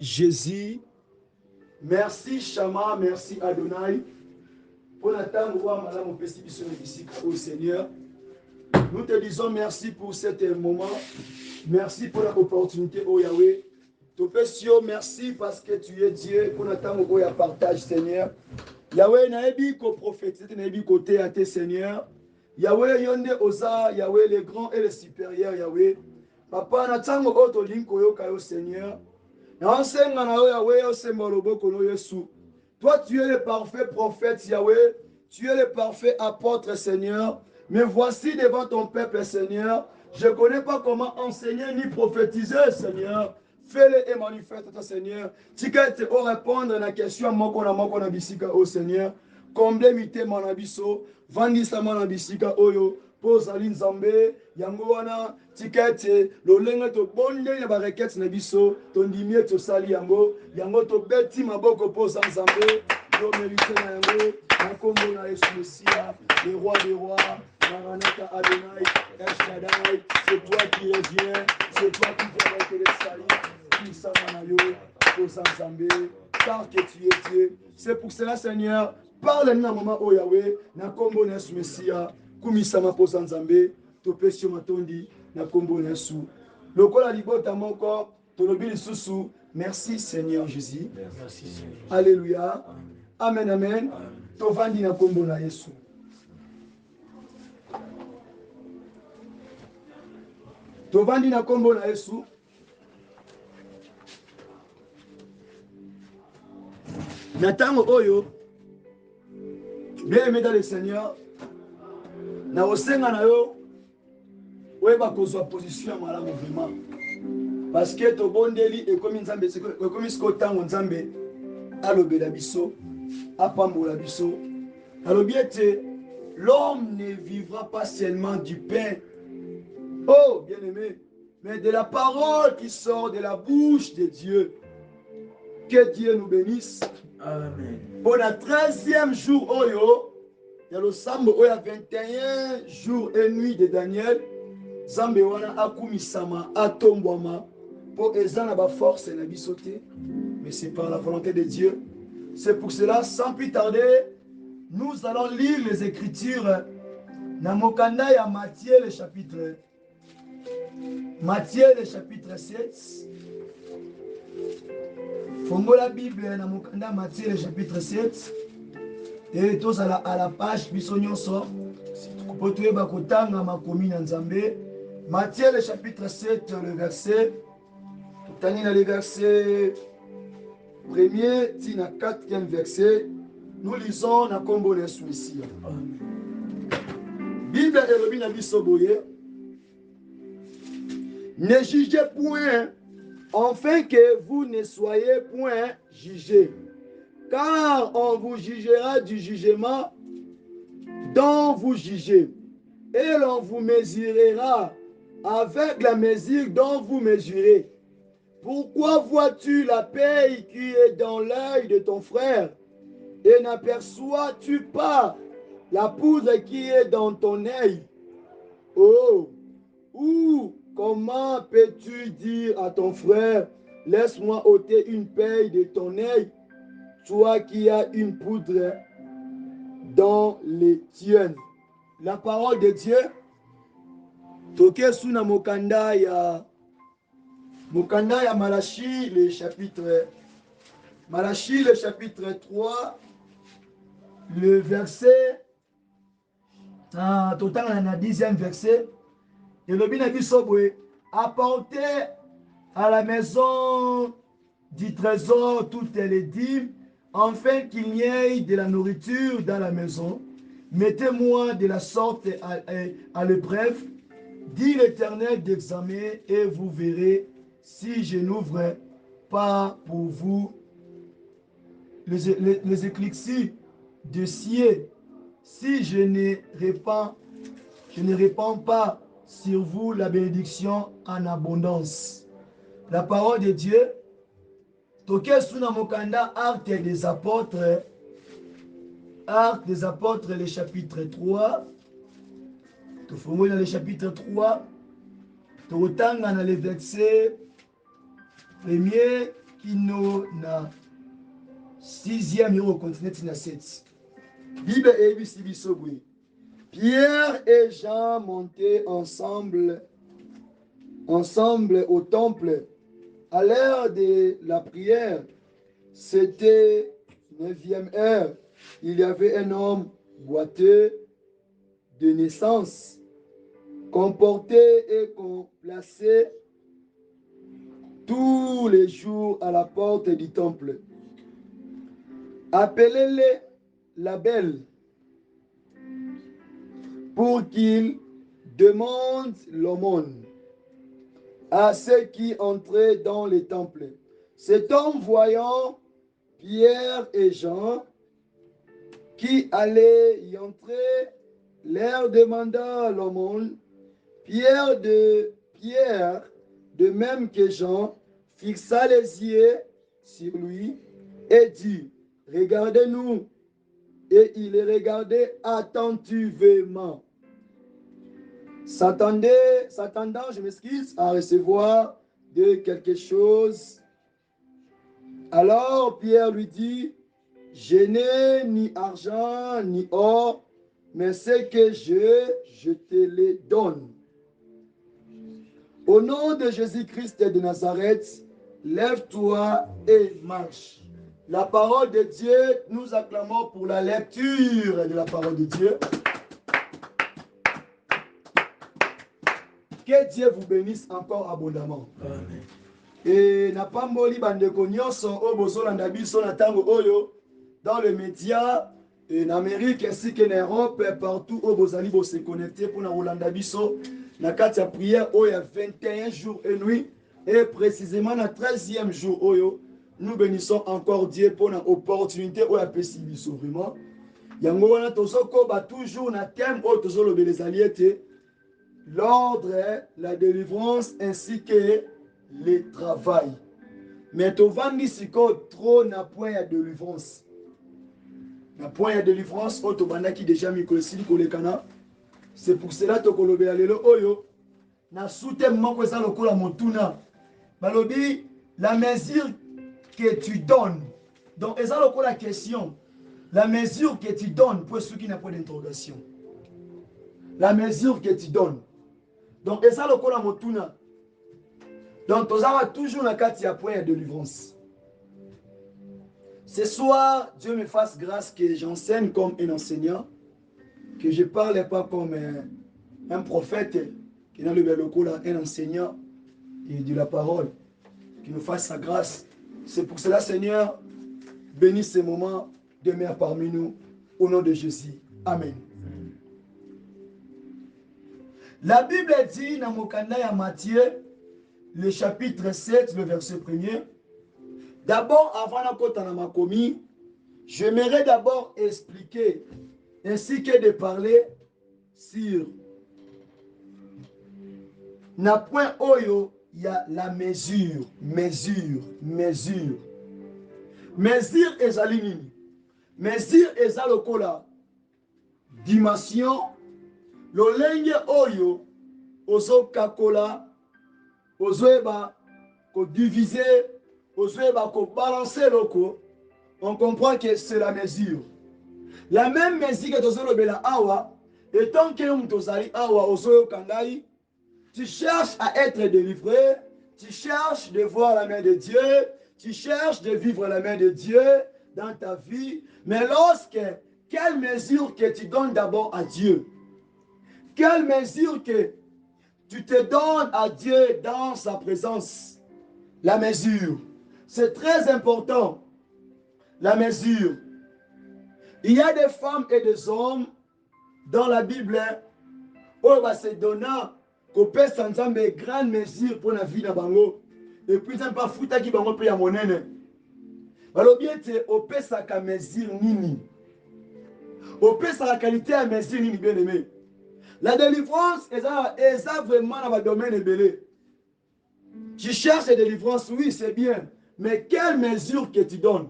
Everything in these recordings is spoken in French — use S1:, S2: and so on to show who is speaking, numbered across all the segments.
S1: Jésus, merci Shama, merci Adonai. Pour au Seigneur, nous te disons merci pour cet moment. Merci pour l'opportunité, oh Yahweh. Topesio, merci parce que tu es Dieu. Pour notre partage, Seigneur. Yahweh, naebi ko prophétise, naebi côté à tes Seigneur. Yahweh, yonde osa, Yahweh, le grand et le supérieur, Yahweh. Papa, natango oto linko yo kayo, Seigneur. Toi, tu es le parfait prophète, Yahweh. Tu es le parfait apôtre, Seigneur. Mais voici devant ton peuple, Seigneur. Je ne connais pas comment enseigner ni prophétiser, Seigneur. Fais-le et manifeste, Seigneur. Tu peux répondre à la question, au Seigneur. Comble mité mon abisso, vandisa mon abisika oyo, pozali nzambe, yango wana, tikete, lolenge to bonde ya barekete na biso, tondimie to sali yango, yango to beti maboko poza nzambe, yo mérite na yango, na kombo na Yesu Messia, le roi des rois, Maranatha Adonai, El Shaddai, c'est toi qui reviens, c'est toi qui viens avec les salis, puissant na yo, poza nzambe, car que tu es Dieu. C'est pour cela, Seigneur, parle na mama o Yahweh, na kombo na Yesu Messia, kumisama poza nzambe, topesi matondi na kombo na Yesu. Lokola libota moko, tolobi lisusu, merci Seigneur Jésus. Merci Seigneur. Alléluia. Amen, amen. Tovandi na kombo na Yesu. Tovandi na kombo na Yesu. Natango oyo, bien aimé dans le Seigneur, na osenga na yo, oyeba kozwa position ya malamu vraiment. Parce que tobondeli ekomi nzambe, ekomi siko tango nzambe alobela biso, apambola biso. Alobi ete, l'homme ne vivra pas seulement du pain, oh bien aimé, mais de la parole qui sort de la bouche de Dieu. Que Dieu nous bénisse. Amen. Pour le 13e jour, oyo, il y a le sambo, il y a 21 jours et nuits de Daniel. Zambe wana akumisama, atombwama, pour ezana ba force na bisoté, mais c'est par la volonté de Dieu. C'est pour cela, sans plus tarder, nous allons lire les Écritures. Na mokanda ya Matthieu le chapitre 7. Fongo la Bible na mokanda Matthieu le chapitre 7. Et tous à la page bisognon sort. Pour tuer bakotanga makomi na nzambe. Matthieu le chapitre 7, le verset. Tani na le verset 1er, tina 4e verset. Nous lisons na kombo na Suisse. Bible elobi na biso boye. Ne jugez point, afin que vous ne soyez point jugés. Car on vous jugera du jugement dont vous jugez, et l'on vous mesurera avec la mesure dont vous mesurez. Pourquoi vois-tu la paille qui est dans l'œil de ton frère, et n'aperçois-tu pas la poudre qui est dans ton œil? Oh, ou comment peux-tu dire à ton frère, laisse-moi ôter une paille de ton œil, toi qui as une poudre dans les tiennes? La parole de Dieu, toke suna mokanda ya Malachi le chapitre 3, le verset total na 10e verset. Et le bin a dit apportez à la maison du trésor toutes les dîmes, afin qu'il y ait de la nourriture dans la maison. Mettez-moi de la sorte à l'épreuve, dit l'Éternel d'examen, et vous verrez si je n'ouvre pas pour vous les éclaircies de ciel, si je ne répands pas sur vous la bénédiction en abondance. La parole de Dieu, toke suna mokanda Actes des Apôtres, le chapitre 3. Tu fais dans le chapitre 3, tu retanges dans le verset 1er kino na 6e au continent na 7. Bible et Bible. Pierre et Jean montaient ensemble au temple à l'heure de la prière. C'était 9e heure. Il y avait un homme boiteux de naissance, qu'on portait et qu'on plaçait tous les jours à la porte du temple. Appelez-les la belle pour qu'ils demandent l'aumône à ceux qui entraient dans le temple. Cet homme, voyant Pierre et Jean qui allaient y entrer, leur demanda l'aumône. Pierre, de même que Jean, fixa les yeux sur lui et dit, regardez-nous. Et il les regardait attentivement, s'attendant, je m'excuse, à recevoir de quelque chose. Alors Pierre lui dit, je n'ai ni argent ni or, mais ce que je te les donne. Au nom de Jésus-Christ de Nazareth, lève-toi et marche. La parole de Dieu, nous acclamons pour la lecture de la parole de Dieu. Que Dieu vous bénisse encore abondamment. Amen. Et n'a pas moli bandeko nyonso o bozolanda biso na tango oyo dans les médias en Amérique ainsi qu'en Europe partout où bozali bo se connecter pour na rolanda biso na kati ya prière oyo 21 jours et nuits et précisément na 13e jour oyo nous bénissons encore Dieu pour une opportunité oyo apesi biso vraiment yango wana tozoko ba toujours na thème oyo tozolobe les alliés l'ordre, la délivrance ainsi que le travail. Mais tovandi siko trop na point de délivrance. Na point de délivrance, otobanda qui déjà mikolesili kolekana. C'est pour cela que kolobe lelo oyo na soute moko eza lokola motuna. Balobi la mesure que tu donnes. Donc eza lokola question. La mesure que tu donnes pour ceux qui n'ont pas d'interrogation. La mesure que tu donnes. Donc, et ça, le kola motuna. Donc, tu as toujours la carte à point de délivrance. Ce soir, Dieu me fasse grâce que j'enseigne comme un enseignant, que je ne parle pas comme un prophète, qui est dans le kola, un enseignant et de la parole, qui nous fasse sa grâce. C'est pour cela, Seigneur, bénis ces moments, demeure parmi nous, au nom de Jésus. Amen. La Bible dit dans Mokanda ya Matthieu, le chapitre 7, le verset 1er. D'abord, avant la côte en Amakomi, j'aimerais d'abord expliquer, ainsi que de parler sur na point oyo, il y a la mesure. Mesure ezali nini? Mesure eza lokola dimension. Lolenge oyo ozo kakola ozoeba ko diviser ozoeba ko balancer loko, on comprend que c'est la mesure. La même mesure que tozolobela awa, et tant que mtozali awa ozoyo kangai, tu cherches à être délivré, tu cherches de voir la main de Dieu, tu cherches de vivre la main de Dieu dans ta vie, mais quelle mesure que tu donnes d'abord à Dieu? Quelle mesure que tu te donnes à Dieu dans sa présence? La mesure. C'est très important. La mesure. Il y a des femmes et des hommes dans la Bible où on va se donner qu'on peut s'ensemble de grandes mesures pour la vie de bango. Et puis, ça ne pas foutre qui bango peut y monnaie. Alors bien, on peut sa mesure nini. On peut sa qualité à mesure nini bien aimé. La délivrance est vraiment dans le domaine belé. Tu cherches la délivrance, oui, c'est bien. Mais quelle mesure que tu donnes?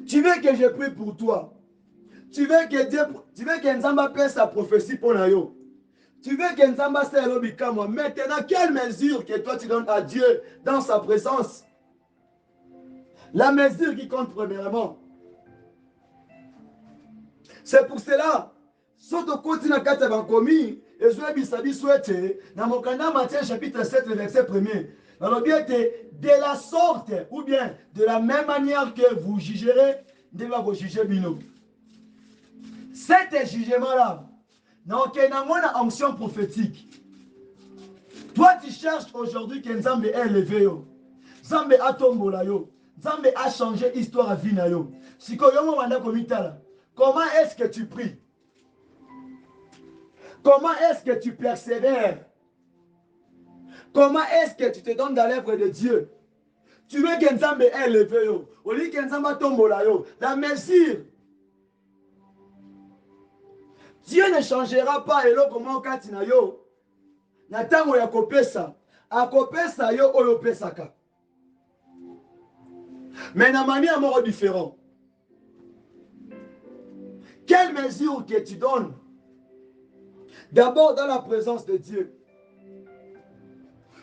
S1: Tu veux que je prie pour toi? Tu veux que Dieu, tu veux que Nzamba paie sa prophétie pour nous? Tu veux que Nzamba se l'obika moi. Maintenant, quelle mesure que toi tu donnes à Dieu dans sa présence? La mesure qui compte premièrement. C'est pour cela, si tu continues à faire un commis, et je vais vous souhaiter, dans mon canal Matthieu chapitre 7, verset 1er, alors bien de la sorte, ou bien de la même manière que vous jugerez, de vous juger Bino. Cet jugement-là, donc il y a une onction prophétique. Toi, tu cherches aujourd'hui que Nzambe est élevé. Nzambe a tombola yo. Nzambe a changé l'histoire à vie na yo. Si comment est-ce que tu pries? Comment est-ce que tu persévères? Comment est-ce que tu te donnes dans l'œuvre de Dieu? Tu veux que Nzambe est élevé yo. Au lieu que Nzambe tombola yo. La mesure. Dieu ne changera pas et là comment katina yo. Natango ya kopesa. A kopesa yo oyo pesaka. Mais de manière mort différente. Quelle mesure que tu donnes? D'abord dans la présence de Dieu.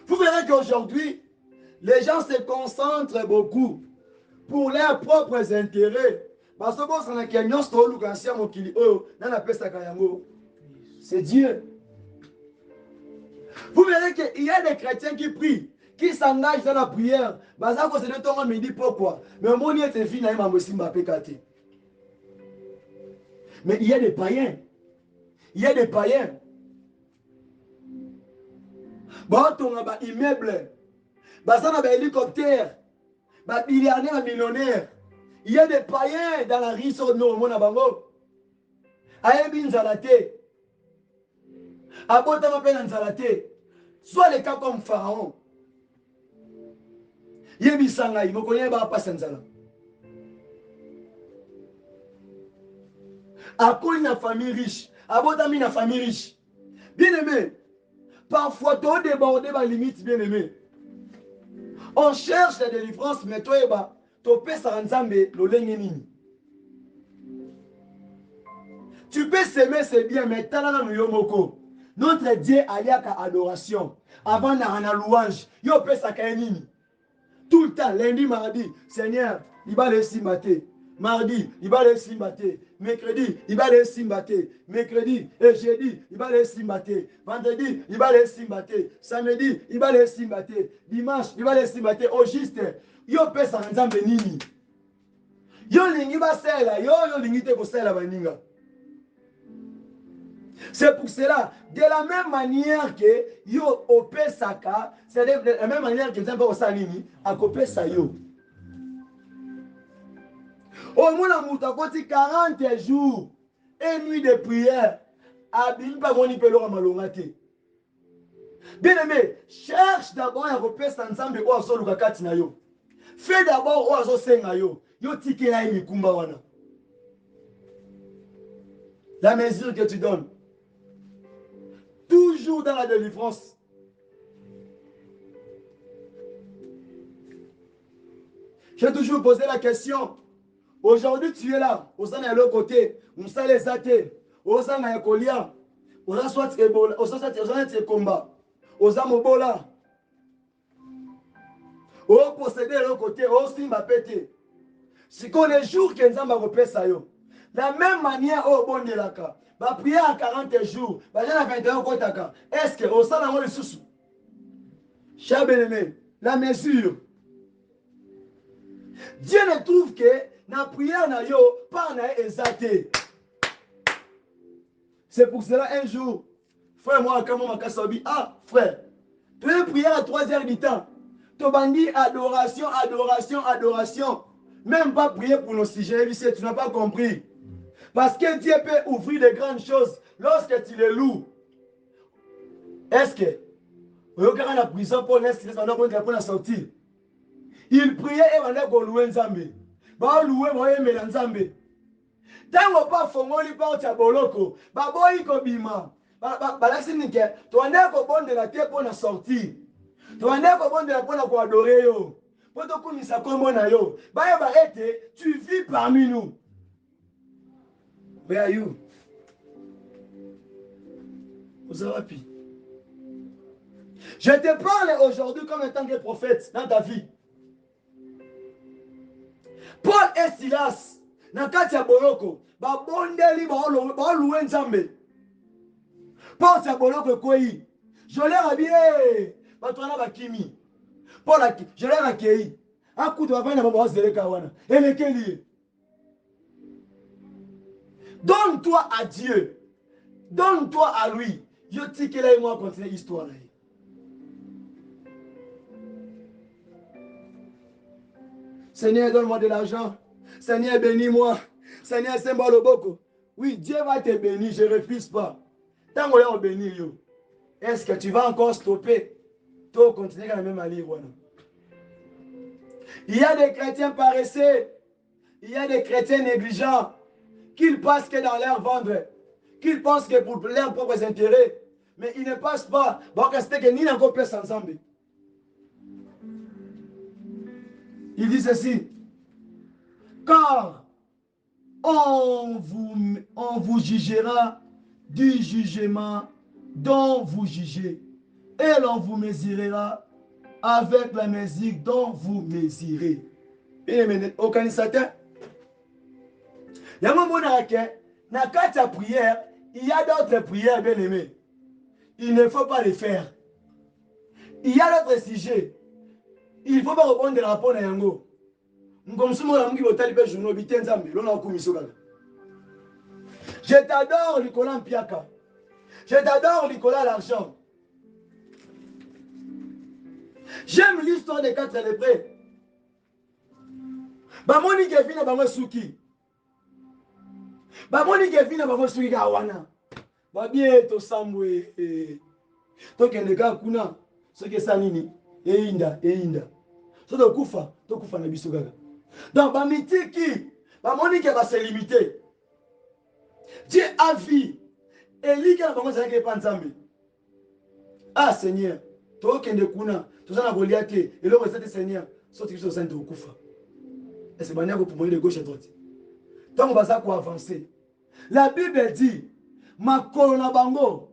S1: Vous verrez qu'aujourd'hui, les gens se concentrent beaucoup pour leurs propres intérêts. Parce que c'est Dieu. Vous verrez qu'il y a des chrétiens qui prient, qui s'engagent dans la prière. Pourquoi? Mais il y a des païens. Il y a des païens. On a des immeubles, des hélicoptères, des millionnaires, des millionnaires. Il y a des païens dans la rue sur nos monabango. Ayebi nzalate. Abotama pe nzalate. Soit les cas comme Pharaon. Yebi sangai, mokonye ba pas nzala. Akoli na famille riche. Abotami na famille riche. Bien aimé. Parfois, tu as débordé ma limite, bien aimé. On cherche la délivrance, mais toi, tu peux s'ensemble le lengenini. Tu peux s'aimer, c'est bien, mais tu as moko. Notre Dieu a adoration. Avant la louange, yo peut s'akayenini. Tout le temps, lundi, mardi, Seigneur, il va laisser mater. Mardi, il va laisser mater. Mercredi, il va laisser mater. Mercredi et jeudi, il va laisser mater. Vendredi, il va laisser mater. Samedi, il va laisser mater. Dimanche, il va laisser mater. Au juste, yo peut s'en nini. Yo lingi va sela, yo lingi te ko sela baninga. C'est pour cela, de la même manière que yo opesaka, c'est de la même manière que Nzambe osalini, akopesa yo. Au moins, on a 40 jours et nuit de prière. Abim pas moni pelo malongate. Bien aimé, cherche d'abord à repérer ensemble ou aso lukakati na yo. Fais d'abord ou aso senga yo. Yo tike ya mikumba wana. La mesure que tu donnes. Toujours dans la délivrance. J'ai toujours posé la question. Aujourd'hui, tu es là. Au sein de l'autre côté. On sait les athées. Au sein de Kolia. Au sein de combat. Au sein de Mobola. Au posséder l'autre côté. Au simba pété. Si qu'on les jours que nous avons repéré ça. De la même manière, au bon de la cas. Va prier à 40 jours. Va dire à 21 jours. Est-ce que au sein de le sous? Cher bien-aimé, la mesure. Dieu ne trouve que na prière na yo pas na exalté. C'est pour cela un jour, frère moi quand on m'a sabi, ah frère, tu veux prier à 3 heures du temps. Tu bandit adoration, adoration, adoration. Même pas prier pour nos sujets, tu n'as pas compris. Parce que Dieu peut ouvrir de grandes choses lorsque tu les loues. Est-ce que regarde la prison pour la sortir. Il priait et on a loué Nzambe. Ba loué moye melanzambe. Tango pa fongoli pa tia boloko. Ba boyi ko bima. Ba laksi nike. To ande ko bonde la te pour na sortir. To ande ko bonde la pour na ko adorer yo. Pour to kumisa kombo na yo. Ba ba ete tu vis parmi nous. Where are you? Ozawapi. Je te parle aujourd'hui comme en tant que prophète dans ta vie. Paul et Silas, dans kati ya boloko, ba bondeli ba loué nzambe. Paul ya boloko koi. Je leur ai dit, ba tona ba kimi. Paul a je leur ai accueilli. Un coup de bavana ba ba zele kawana. Et lequel? Donne-toi à Dieu. Donne-toi à lui. Je dis que là et moi continuer l'histoire. Seigneur, donne-moi de l'argent. Seigneur, bénis-moi. Seigneur, c'est moi le boko. Oui, Dieu va te bénir, je ne refuse pas. Tant qu'on est béni, est-ce que tu vas encore stopper? Toi, continuer quand même à lire. Il y a des chrétiens paresseux. Il y a des chrétiens négligents. Qu'ils passent que dans leur ventre. Qu'ils pensent que pour leurs propres intérêts. Mais ils ne passent pas. Bon, c'est que ni n'encore plus ensemble. Il dit ceci. Car on vous jugera du jugement dont vous jugez. Et l'on vous mesurera avec la mesure dont vous mesurez. Organisateur. Il y a un moment dans la prière, il y a d'autres prières bien aimées. Il ne faut pas les faire. Il y a d'autres sujets. Il ne faut pas répondre à rapport à Yango. Je t'adore, Nicolas Mpiaka. Je t'adore, Nicolas L'Argent. J'aime l'histoire des 4 lépreux. Bamoni Kevin Bamwe Suki. Bamoni Kevin Bamwe Suki Gawana. Babie to Samwe. To Kendeka Kuna. Ce que ça nini. Einda. So to kufa na biso gaga. Donc bamitiki. Bamoni ke va se limiter. Dieu a vu. Eli ka bango zaki panzambe. Ah Seigneur. To kende kuna. To sana Goliath. Et le reste Seigneur. So tu so to kufa. Et c'est manière pour mourir de gauche et droite. Donc on va ça pour avancer. La Bible dit, ma colonne bango.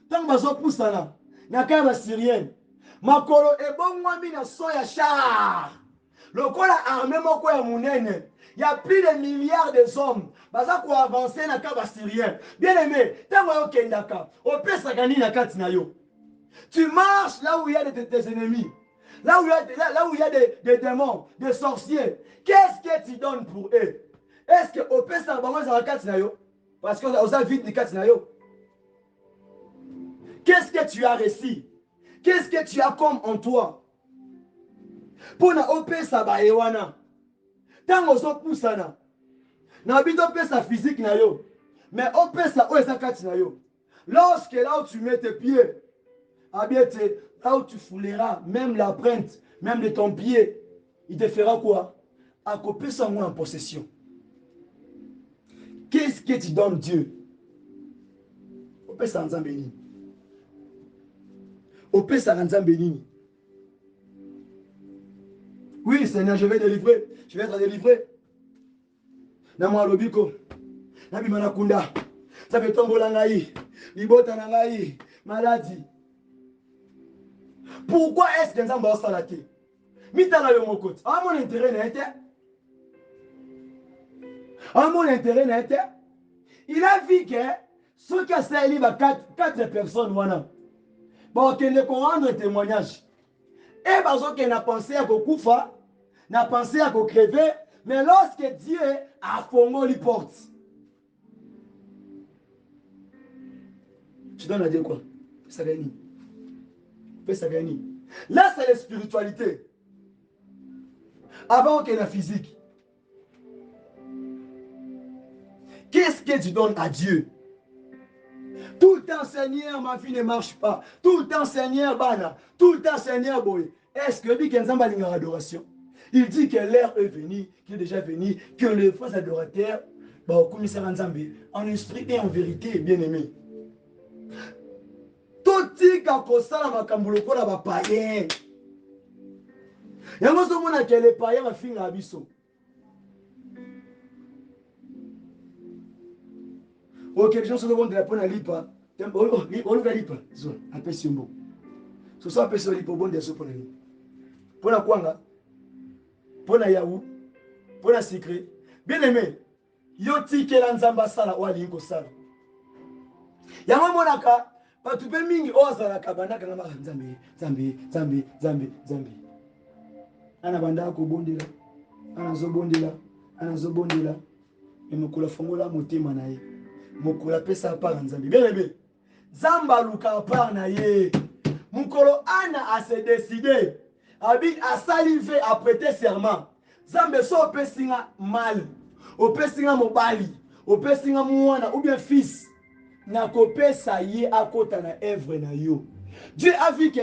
S1: Tant que je pousse là, na kaya syrienne. Ma colonne est bon moi mina soya char. Le col a armé mon quoi munene. Il y a plus de milliards de hommes. Baza pour avancer na kaya syrien. Bien aimé, tant que kendaka, au pire ça gagne na katina yo. Tu marches là où il y a des ennemis. Là où il y a des démons, des sorciers, qu'est-ce que tu donnes pour eux? Est-ce que au pire ça va dans Katinayo? Parce que on a vite de Katinayo. Qu'est-ce que tu as réussi? Qu'est-ce que tu as comme en toi? Pour na au pire ça va ewana. Tant on s'en pousse na. Na bito au pire ça physique na yo. Mais au pire ça où est ça Katinayo? Lorsque là où tu mets tes pieds, là où tu fouleras, même l'empreinte, même de ton pied, il te fera quoi? À couper son moi en possession. Qu'est-ce que tu donnes Dieu? Au peut ça en béni. Au peut ça en béni. Oui, Seigneur, je vais délivrer. Je vais être délivré. Namo alobiko. Nabi manakunda. Ça fait tomber l'angaï. Libota nangaï. Maladie. Pourquoi est-ce que nous avons ça là? Mitala yo mokoti. À mon intérêt n'a été. À mon intérêt n'a été. Il a vu que ceux qui ont saisi 4 personnes, voilà. Bon, qu'il ne rendre témoignage. Et parce qu'il n'a pensé à Koufa, n'a pensé à crever, mais lorsque Dieu a fondé les portes. Tu donnes à Dieu quoi? Ça gagne. Ça gagne. Là, c'est la spiritualité. Avant qu'il y ait la physique. Qu'est-ce que tu donnes à Dieu? Tout le temps, Seigneur, ma vie ne marche pas. Tout le temps, Seigneur, Bana. Tout le temps, Seigneur, Boy. Est-ce que lui, qu'il y a une adoration? Il dit que l'heure est venue, qu'il est déjà venu, que les faux adorateurs, en esprit et en vérité, bien aimé. Tout dit qu'à ça, ma kambuloko, la va païen. Il y a un moment que les païens vont finir à Bisso. Ok, les gens se demandent de la peine à l'IPA. On va lipa. Un peu simbo. Ce soit un peu sur l'hypobonde de ce pour nous. Pour la Kwanga, pour la Yahoo, pour la secret. Bien aimé, yoti kelanzamba sala ou alinko sala. Yama monaka, patupe mingi oza kabana kana zambi, zambi, zambi, zambi, zambi. Ana banda ko bondela, ana zo bondela, et mokula fongola motema na ye. Mokula pesa par nzambi. Bien aimé, zamba luka par na ye. Mukolo ana a se décider. Abi a salivé a prêter serment. Zambe so opesinga mal. Opesinga mobali. Opesinga mwana ou bien fils. Na kopesa ye akota na œuvre na yo. Dieu a vu que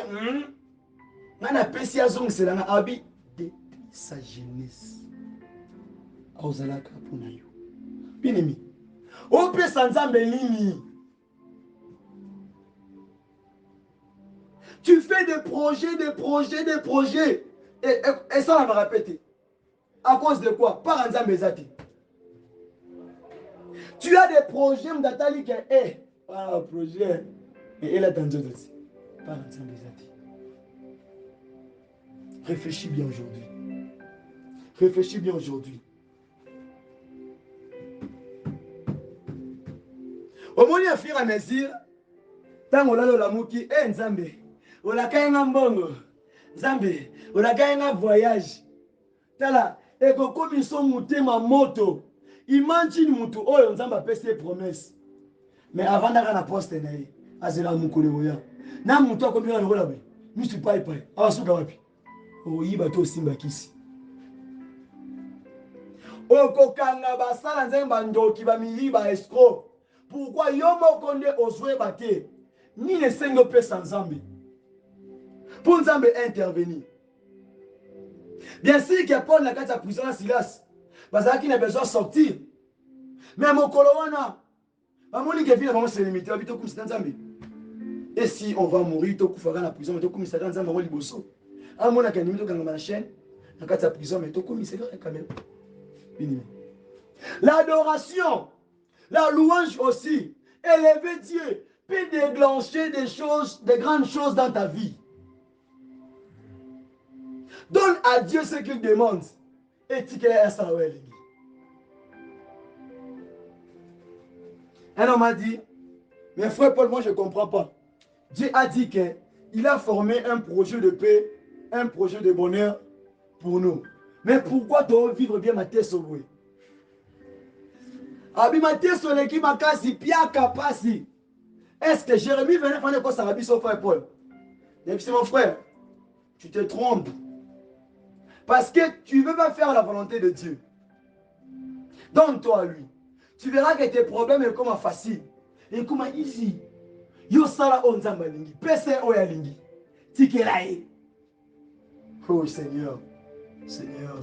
S1: nana pesi azong selanga abi depuis sa jeunesse. Ozalaka pona yo. Binemi. Opesa nzambe nini? Tu fais des projets. Et ça, on va répéter. À cause de quoi? Par exemple, tu as des projets, m'datali que, un projet. Et elle a tendu aussi. Par exemple, réfléchis bien aujourd'hui. Réfléchis bien aujourd'hui. Au moins, il y a fur et à mesure. Tant qu'on a le lamouki, Nzambe. On a quand même un bongo. Nzambe. On a quand même un voyage. Tala. Et comme ils sont montés ma moto. Imagine mutu oyo Nzambe a ses promesses. Mais avant d'aller la poste naïe. Azela mukule oya. Na mutu akomi na ngola be. Mi suis pas épais. Awasuka wapi. Oyiba to simba kisi. Okokanga basala nzemba ndoki ba miyiba escroc. Pourquoi yomo konde ozwe bate? Ni les 5 pesa Nzambe. Pour Nzambe intervenir. Bien sûr qu'il y a Paul dans la prison à Silas. Parce qu'il a besoin de sortir. Mais mon colonna, et si on va mourir, tu vas la prison, tu vas dans un liboso. À mon académie, tu vas dans la chaîne, dans la prison, mais tu vas quand même. L'adoration, la louange aussi, élever Dieu, peut déclencher des choses, des grandes choses dans ta vie. Donne à Dieu ce qu'il demande. Et tu es ça. Un homme a dit, mais frère Paul, moi je ne comprends pas. Dieu a dit qu'il a formé un projet de paix, un projet de bonheur pour nous. Mais pourquoi tu veux vivre bien ma tête sauvée? Abi ma tête sauvée qui m'a cassé, pia capasi. Est-ce que Jérémie venait faire quoi ça rabbi son frère Paul? Il dit, mon frère, tu te trompes. Parce que tu ne veux pas faire la volonté de Dieu. Donne-toi à lui. Tu verras que tes problèmes sont comme facile. Et comme easy. Yo sala onzamba lingi. Pese oya lingi. Tikelae. Oh Seigneur. Seigneur.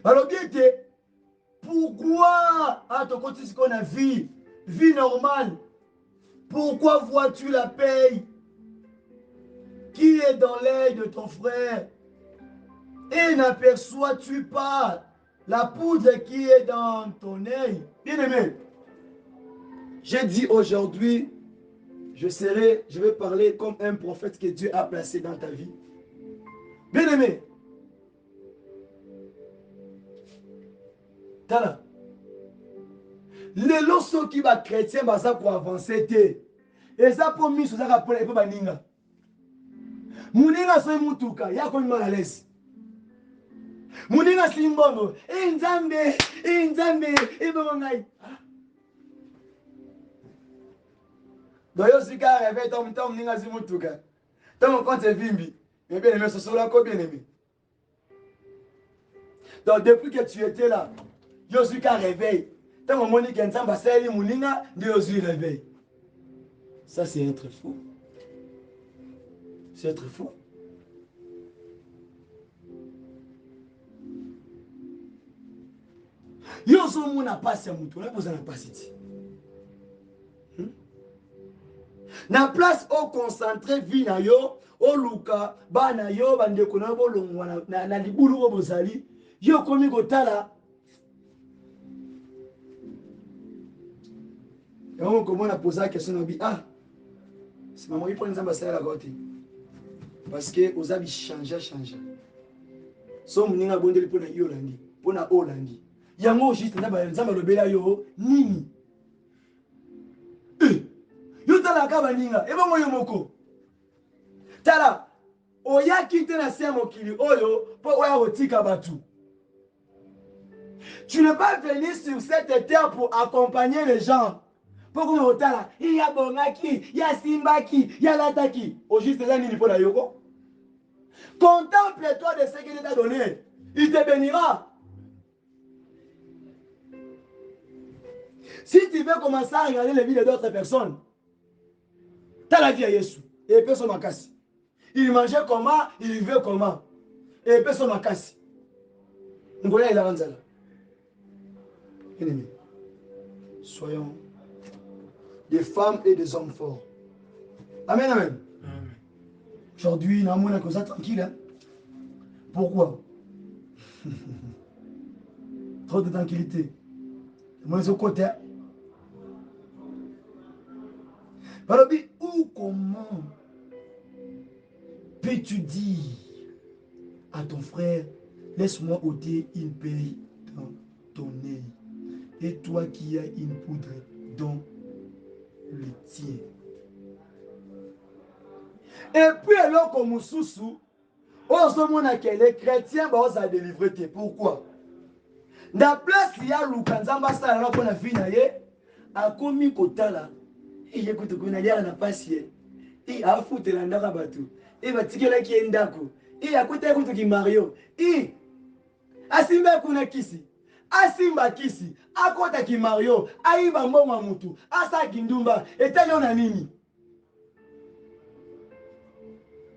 S1: Alors bien pourquoi à ton côté ce qu'on a vie normale? Pourquoi vois-tu la paix qui est dans l'œil de ton frère? Et n'aperçois-tu pas la poudre qui est dans ton œil? Bien-aimé, j'ai dit aujourd'hui, je vais parler comme un prophète que Dieu a placé dans ta vie. Bien-aimé, tala, les lorsqu'ils qui va chrétien baza pour avancer et ça pour mis sur ça pour les baninga. Muninga so mutuka yako ni mal à l'aise. Muninga simbongo, Nzambe, ibongai. Doyo sika rêve tom ninga simutuka. Tom compte vimbi. Mais bien aimé, ce sont là bien aimé. Donc depuis que tu étais là, yo sika réveil. Tant mon Nzambe Nzamba sali muninga, Dieu aussi réveil. Ça c'est être fou. C'est être fou. Yo so muna passe ya mutu, na poza na passe ti. Na place au concentré vie na yo, au luka, ba na yo bandeko na bolongwa na libulu ko bozali, yo komi kotala. Et on commence à poser la question, on dit, ah, c'est maman qui prend une ambassade à la côté. Parce que vous avez changé. So mninga bondeli pona Yolandi, pona Holandi. Yango juste na ba nzamba lobela yo nini. Yo tala ka baninga, eba moyo moko. Tala, oya kite na sia mokili oyo po oya kotika batu. Tu n'es pas venu sur cette terre pour accompagner les gens. Pourquoi on tala, il y a bongaki, il y a simbaki, il y a lataki. Au juste là nini pona yoko. Contemple-toi de ce qu'il t'a donné. Il te bénira. Si tu veux commencer à regarder les vies d'autres personnes, tu as la vie à Jésus. Et personne m'a cassé. Il mangeait comment, il vivait comment. Et personne m'a cassé. Nous voyons il a rendu là. Bien-aimés, soyons des femmes et des hommes forts. Amen, amen. Aujourd'hui, nous avons comme ça tranquille. Hein? Pourquoi? Trop de tranquillité. Moi, je suis au côté. Alors, où, comment peux-tu dire à ton frère, laisse-moi ôter une perle dans ton œil, et toi qui as une poudre dans le tien. Et puis, alors, comme Soussou, on se demande que les chrétiens vont se délivrer. Pourquoi? Dans la place, il y a Lukanzamba, ça, là, qu'on a vu, a commis Kotala, et il y a écoute, qu'on a l'air à passer, et a foutu la Ndarabatou, et va tirer la qui est Ndako, et a côté qui Mario, et Asimba kuna kisi, Asimba kisi, a côté qui Mario, Aïba Moma Moutou, Asa Kindumba, et Tayon Anini.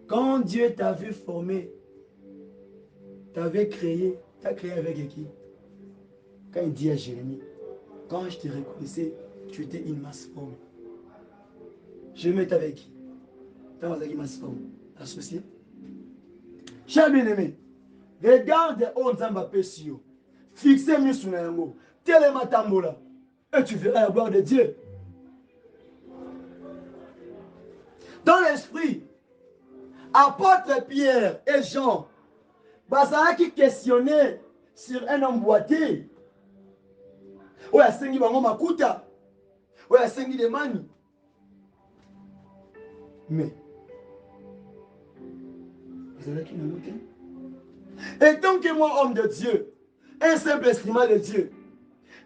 S1: Quand Dieu t'avait formé, t'avait créé, t'as créé avec qui? Quand il dit à Jérémie, quand je te reconnaissais, tu étais une masse forme. Je m'étais avec qui? T'as une masse forme. Associé. Cher bien-aimé, regarde Onzamba Pessio. Fixez-moi sur un mot. Télématambola. Et tu verras la gloire de Dieu. Dans l'esprit, apôtre Pierre et Jean, Bazara qui questionnait sur un homme boité. Oui, a sengi bango makuta. Oui, a sengi de mani. Mais, et tant que moi, homme de Dieu, un simple instrument de Dieu,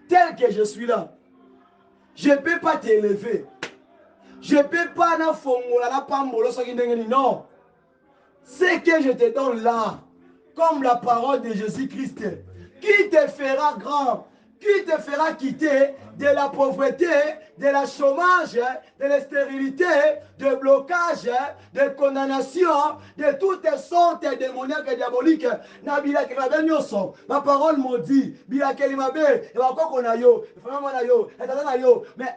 S1: tel que je suis là, je ne peux pas t'élever. Je ne peux pas na fongola la pambolo non. Ce que je te donne là, comme la parole de Jésus-Christ, qui te fera grand, qui te fera quitter de la pauvreté, de la chômage, de la stérilité, de blocage, de condamnation, de toutes sortes démoniaques et diaboliques. Ma parole m'a dit, mais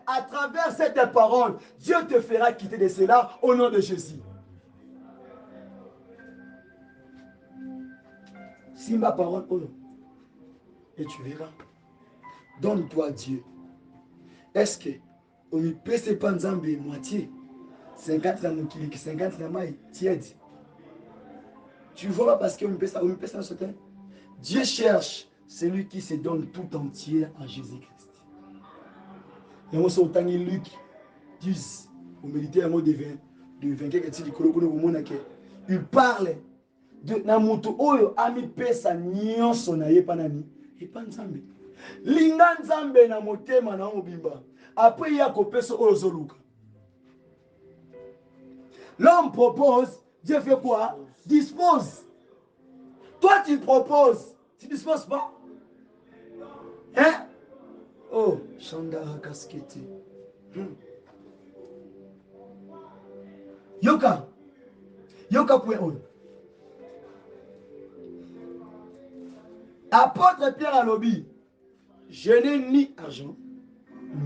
S1: à travers cette parole, Dieu te fera quitter de cela au nom de Jésus. Si ma parole, et tu verras. Donne-toi Dieu. Est-ce que on ne peut pas Nzambe moitié 50 ans, 50 ans, tiède. Tu vois parce qu'on peut ça, on peut ça sauter. Dieu cherche celui qui se donne tout entier à Jésus-Christ. Et on s'entend Luc 10, au méditer un mot de 20, il parle de Namuto Oyo ami pesa nyon sonaye panani et pas Nzambe. Linga Nzambe na motema na obimba. Après il y a kopeso ozoluka. L'homme propose, Dieu fait quoi? Dispose. Toi tu proposes, tu disposes pas? Hein? Oh, Chandara Kasketi. Yoka. Yoka pour eux. Apôtre Pierre à l'obit. Je n'ai ni argent,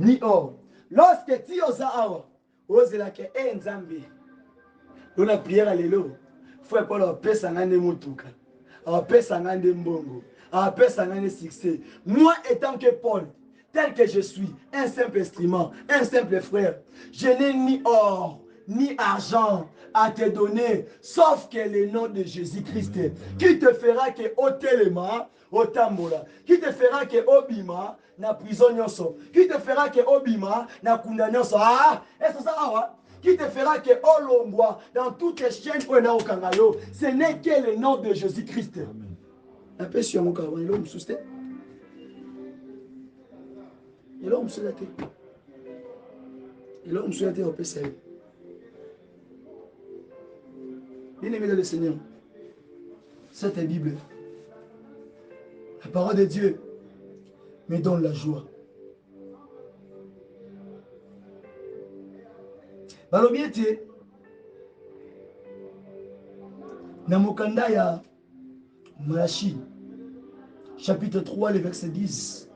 S1: ni or. Lorsque tu osa awa, ose la ke Nzambe. Lona Pierre à l'élo. Faut pas leur paix sangane mutuka. Alors paix sangane mbongo. Alors paix sangane succès. Moi étant que Paul, tel que je suis, un simple instrument, un simple frère. Je n'ai ni or, ni argent à te donner, sauf que le nom de Jésus-Christ, qui te fera que Otelema, Otambola, qui te fera que Obima, na prison nyonso, qui te fera que Obima, na kunda nyonso. Ah, est-ce ça va? Qui te fera que Olongwa, dans toutes les chaînes où on Kangayo, ce n'est que le nom de Jésus-Christ. Un peu sur mon carreau, il est où me sousté? Il est où me sousté? Il est où me sousté au PCL? Bien-aimé dans le Seigneur, cette Bible, la parole de Dieu me donne la joie. Balobi ete na mokanda ya Malachi chapitre 3 le verset 10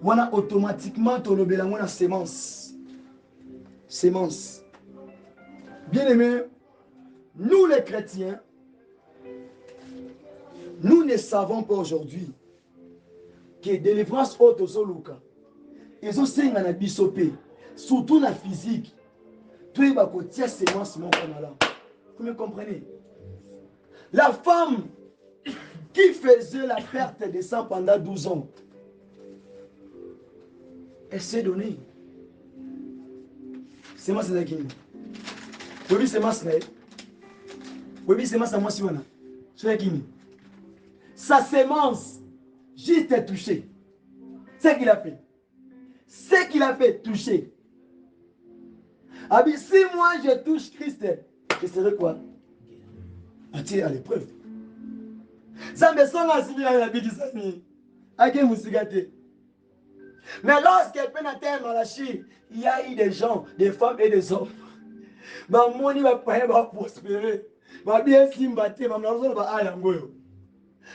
S1: wana automatiquement tolobela ngona sémence. Sémence. Bien-aimés, nous les chrétiens, nous ne savons pas aujourd'hui que délivrance auto soluka ezo senga na bisope surtout la physique. Tout va côté sémence mon canala. Vous me comprenez? La femme qui faisait la perte de sang pendant 12 ans, elle s'est donnée. Sémence de qui? Oui, sémence là. Oui, sémence à moi si on a. C'est qui? Sa sémence, juste touché. C'est ce qu'il a fait. C'est ce qu'il a fait, toucher. Ah bien, si moi je touche Christ, je serai quoi? Attiré à l'épreuve. Ça me semble à civil à la vie du Seigneur. À qui vous sigate? Mais lorsqu'elle peine à terre Malachi, il y a eu des gens, des femmes et des hommes. Ma moni va prospérer. Ma bien simbaté, ma mnazo va ayangoyo.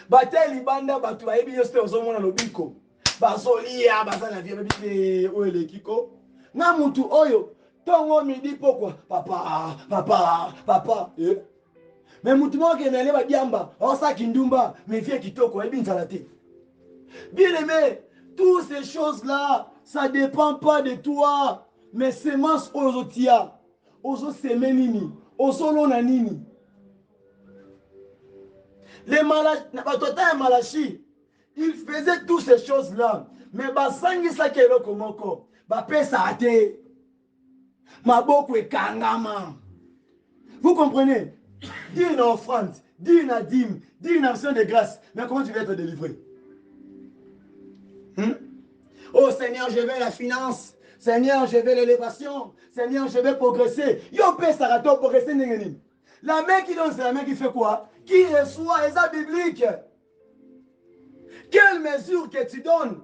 S1: Batel libanda batu ba ebi yoste ozomona lobiko. Bazolia bazana vie bibite oele kiko. Na mutu oyo tongo midi pourquoi? Papa, papa, papa. Mais mutu mo ke nele ba diamba, osa kindumba, me vie kitoko ebi nzalate. Bien aimé, toutes ces choses-là, ça ne dépend pas de toi. Mais semences ozotia, ozo semenini, ozolona nini. Les Malachi, ils faisaient toutes ces choses-là. Mais basangi sa kelo komoko, ba pesa ate. Maboko e kangama. Vous comprenez? Dis une offrande, dis une dîme, dis une action de grâce. Mais comment tu vas être délivré? Oh Seigneur, je veux la finance. Seigneur, je veux l'élévation. Seigneur, je veux progresser. Yo pesa rato progresser n'engeni. La main qui donne, c'est la main qui fait quoi? Qui reçoit les actes bibliques. Quelle mesure que tu donnes?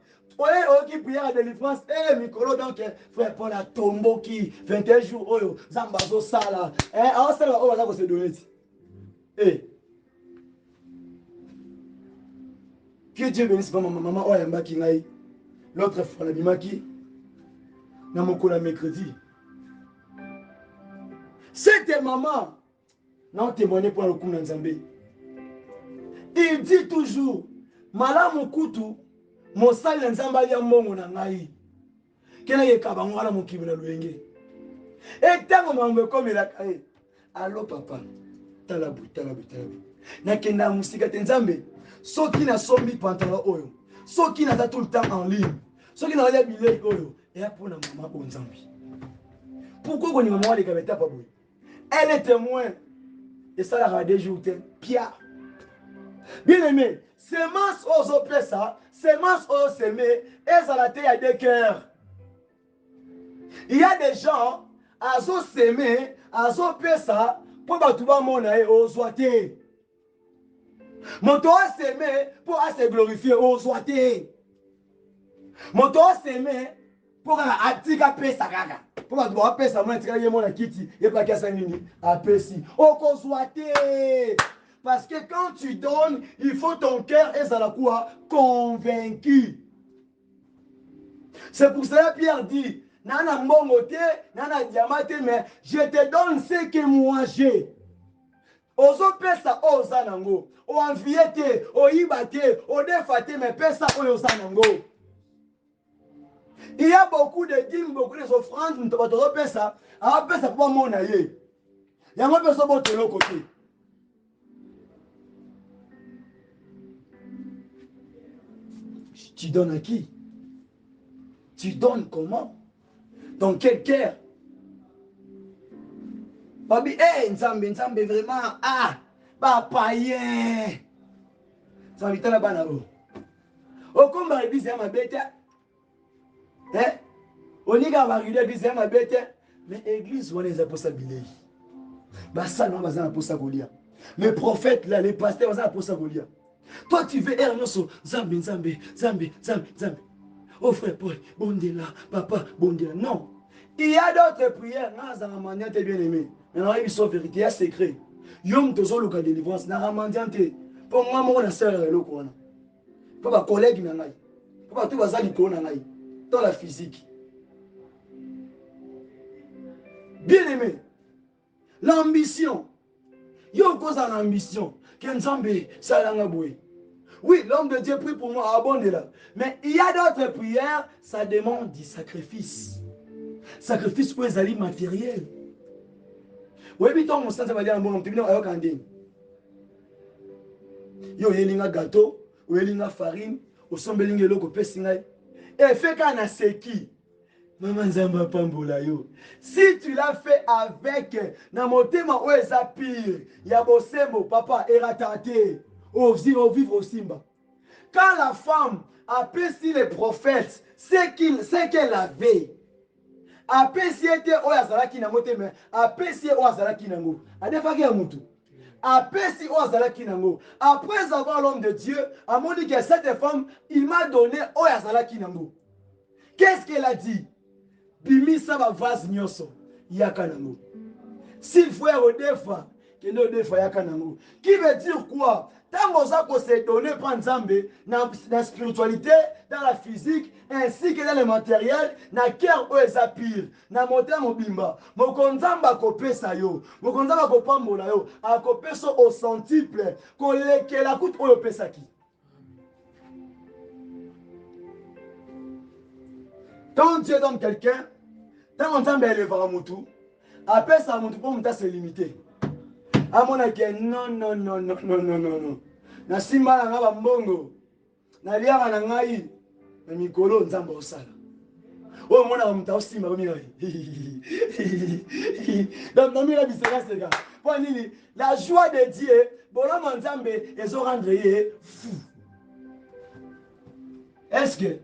S1: Qui prière à délivrance, micro donc frère Paul a tombeau qui 21 jours, oh, Zambazo Sala, alors c'est là où on va se donner. Que Dieu bénisse maman, oh, yamba qui ngaï. L'autre fois, la bimaki, n'a mon cola mercredi. Cette maman, n'a témoigné pour le coup dans Zambé. Il dit toujours, Malam Kutu, mon sal nzamba ya mongo na ngai kena ye kabango ala mokibi na luenge et tango mambe comme la kai allo papa talabu na kenda musika te nzambe soki na sombi pantalon oyo soki na tout le temps en ligne soki na ya bilei oyo et pour na maman o nzambi pourquoi ko ni maman le kabeta pa boy elle est témoin et ça la des jours pia bien aimé semence aux opessa semence aux semé et ça la terre à deux cœurs. Il y a des gens à zo semé à zo pesa pour batouba mona et aux soité. Mon toit semé pour se glorifier aux soité. Mon toit semé pour atika pesa gaga. Pour batouba pesa mona tika ye mona kiti et pas kasa nini a pesi. Au consoité. Parce que quand tu donnes, il faut ton cœur et ça la quoi convaincu. C'est pour cela Pierre dit, nana mbongote, nana diamate, mais je te donne ce que moi j'ai. Ozo pesa o zanango, o enviete, o ibate, o defate, mais pesa o zanango. Il y a beaucoup de dîmes, beaucoup d'offrandes, nous devons faire ça. Après, ça peut pas mon aïe. Il y a une personne qui est de l'autre côté. Tu donnes à qui? Tu donnes comment? Dans quel cœur? Babi, Nzambe vraiment, pas païen. Nzambe, t'as la banane. Au combat, l'église, c'est ma bête. On y a l'église, c'est ma bête. Mais l'église, on les a pour s'habiller. Ça, non, on a pour s'habiller. Les prophètes, là, les pasteurs, on a pour s'habiller. Toi, tu veux Ernoso, Nzambe. Oh frère Paul, Bondela, papa, Bondela. Non. Il y a d'autres prières. Dans la manière, tu es bien aimé. Mais dans la vérité, il y a secret. Yom tozo luka délivrance. Dans la manière, pour moi, mon sœur est là. Pour ma collègue, pour tout bazar dans la physique. Bien aimé. L'ambition. Yom cause en ambition. Kenzambe, ça l'a ngaboué. Oui, l'homme de Dieu prie pour moi, abonde là. Mais il y a d'autres prières, ça demande du sacrifice. Sacrifice pour les alliés matériels. Oui, mais ton ça va dire un bon, tu viens à Okandine. Yo, il y a un gâteau, ou il y a une farine, ou son beling et l'eau, et fait qu'un a seki. Maman Zamba Pambola yo. Si tu l'as fait avec Namotema ou Ezapir, Yabosembo, papa, Eratate, au vivre au Simba. Quand la femme apprécie les prophètes, c'est qu'elle avait. Apprécier Oyazalaki Namote, mais apprécier Oyazalaki Nango. Adefagi Amutu. Apprécier Oyazalaki Nango. Après avoir l'homme de Dieu, a dit que cette femme, il m'a donné Oyazalaki Nango. Qu'est-ce qu'elle a dit? Bimi saba vase nyoso yakanango. S'il faut redefa, que le defa yakanango. Qui veut dire quoi? Tant qu'on s'est donné par Nzambe dans la spiritualité, dans la physique, ainsi que dans le matériel, na cœur ou ezapir, na moteur mobimba. Mokonzamba kope sayo, mokonzamba kopambola yo, a kope so au centuple, ko leke la coûte o pesaki. Quand Dieu donne quelqu'un, tant on t'en élèvera Moutou, après ça, Moutou, pour Mouta, c'est limité. À mon avis, non. Na simba na ngaba mbongo, na liara na ngai, na mikolo nzamba osala. Oh, mon ami, Mouta, simba, donc, non, la joie de Dieu, bon, là, Nzambe, ils ont rendu fou. Est-ce que,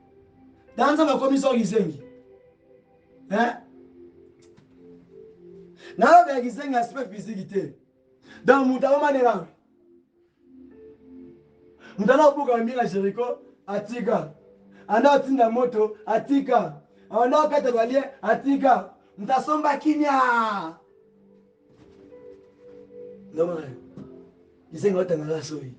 S1: dans la commission, ils ont hein? Na ba gizenga aspect physique. Dans mutaba manela. Mutana buka mbila Jericho atika. Anda tinda moto atika. Anda kata balie atika. Mtasomba kinya. Ndoma. Gizenga otanga soi.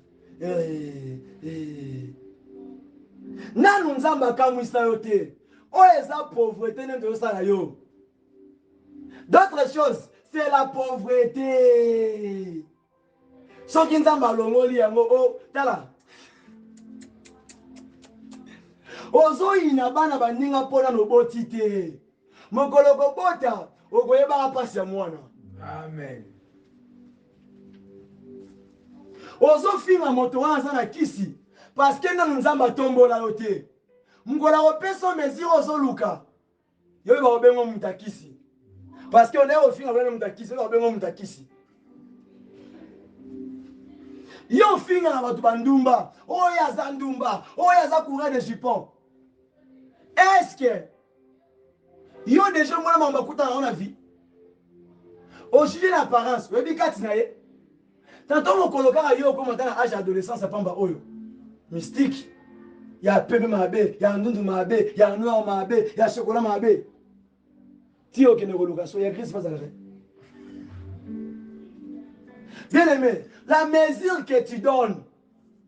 S1: Nanu nzamba kamwisa yote. O eza pauvreté nendo sala yo. D'autres choses, c'est la pauvreté. Ce qui nous a malongoli, oh, tala. Ozo inabana baninga pona no botite. Mokoloko bota, okoyeba rapasi ya mwana. Amen. Ozo finga moto wana na kisi. Parce que na nzamba tombola yote. Mkola opeso mesure ozo luka. Yo ba obengo mutakisi. Parce qu'on est au fin avec mutakisi, on a mutakisi. Yo finga na batu bandumba, oya zandumba, oya za courant de jupon. Est-ce que yo déjà moi mamba kuta na vie? Au juger l'apparence, we bi kati na ye. Tantôt mon coloka yo comme dans l'âge adolescence à pamba oyo. Mystique. Ya pepe mabe, ya ndundu mabe, ya noir mabe, ya chocolat mabe. Tio qui ne reloca, so ya Christ pas à la. Bien aimé, la mesure que tu donnes,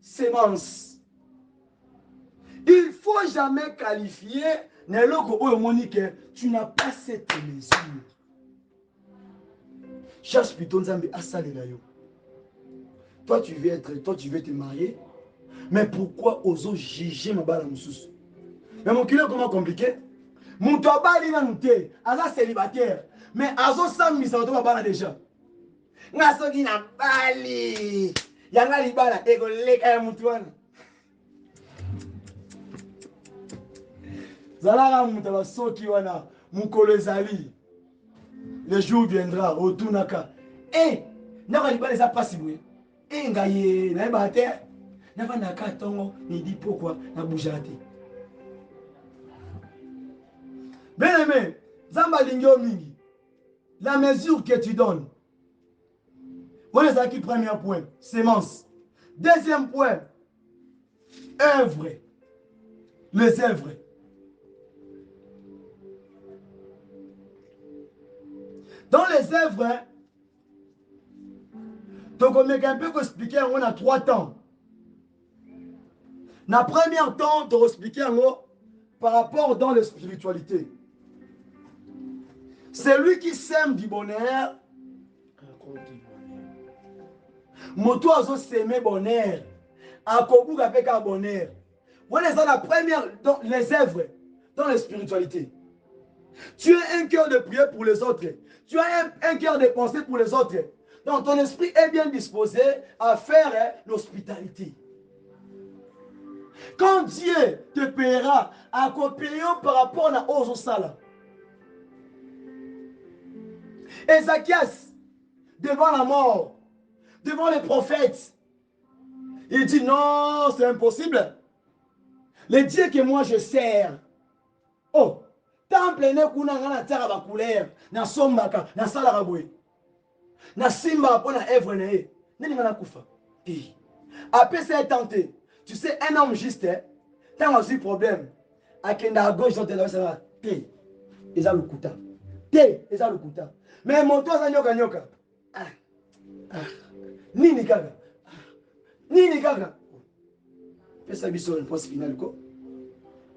S1: sémence. Il ne faut jamais qualifier tu n'as pas cette mesure. Cherche plutôt Nzambe asalela yo. Toi tu veux te marier, mais pourquoi oser juger ma bala mususu? Mais mon cœur comment compliqué? Moto abali na nute, aza célibataire. Mais azo sam misato babana déjà. Ngasoki na bali. Yanga libala ego leka ya mutu wana. Zalaka mutu basoki wana mukolo ezali. Le jour viendra otunaka. Naka libala eza pasi boye. Ngaye na yeba te. Nava naka tongo ni di pourquoi na boujate. Bien aimé, Zamba lingyo mingi. La mesure que tu donnes. Voilà ça qui premier point, sémence. Deuxième point, œuvre. Les œuvres. Dans les œuvres, donc on est un peu expliquer, on a 3 temps. La première temps, on expliquer par rapport dans la spiritualité. Celui qui sème du bonheur, moto azo s'aimer bonheur, à Kobouk avec un bonheur. Voilà ça la première dans les œuvres, dans la spiritualité. Tu as un cœur de prière pour les autres. Tu as un cœur de pensée pour les autres. Donc ton esprit est bien disposé à faire l'hospitalité. Quand Dieu te paiera, à copier par rapport à aux salles. Ézéchias, devant la mort, devant les prophètes, il dit non, c'est impossible. Le Dieu que moi je sers, oh, temple ne kuna ngana tara ba couleur, na sombaka, na sala raboué, na simba pour na œuvre ne, nani ngana kufa. Après c'est tenté, tu sais un homme juste, tant aussi problème, à kenda à gauche dans tes ça va, eza lukuta, eza lukuta. Mais mon toit ça nyoka nyoka, nini kaka. Nini kaka pesa biso une pause finale ko